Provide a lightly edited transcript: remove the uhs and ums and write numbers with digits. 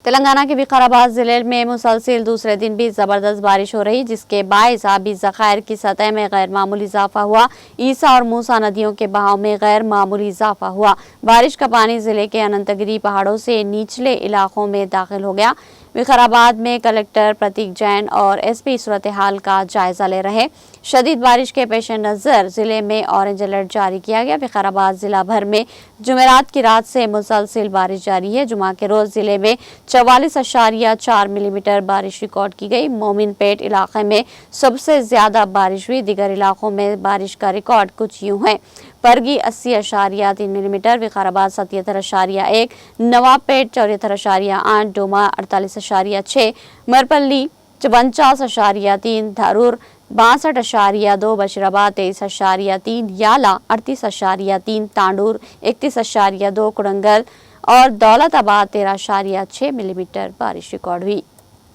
تلنگانہ کے وقارآباد ضلع میں مسلسل دوسرے دن بھی زبردست بارش ہو رہی، جس کے باعث آبی ذخائر کی سطح میں غیر معمولی اضافہ ہوا۔ عیسیٰ اور موسیٰ ندیوں کے بہاؤ میں غیر معمولی اضافہ ہوا۔ بارش کا پانی ضلع کے اننتگری پہاڑوں سے نچلے علاقوں میں داخل ہو گیا۔ وقارآباد میں کلکٹر پرتیک جین اور ایس پی صورتحال کا جائزہ لے رہے۔ شدید بارش کے پیش نظر ضلع میں اورنج الرٹ جاری کیا گیا۔ وقارآباد ضلع بھر میں جمعرات کی رات سے مسلسل بارش جاری ہے۔ جمعہ کے روز ضلع میں 44.4 ملی میٹر بارش ریکارڈ کی گئی۔ مومن پیٹ علاقے میں سب سے زیادہ بارش ہوئی۔ دیگر علاقوں میں بارش کا ریکارڈ کچھ یوں ہے: پرگی 80.3 ملی میٹر، وقارآباد 77.1، نواب پیٹ 74.8، ڈوما 48.6، مرپلی 49.3، دھرور 62.2، بشیرآباد 23.3، یالہ 38.3، تانڈور 31.2، کڑنگل اور دولت آباد 13.6 ملی میٹر بارش ریکارڈ ہوئی۔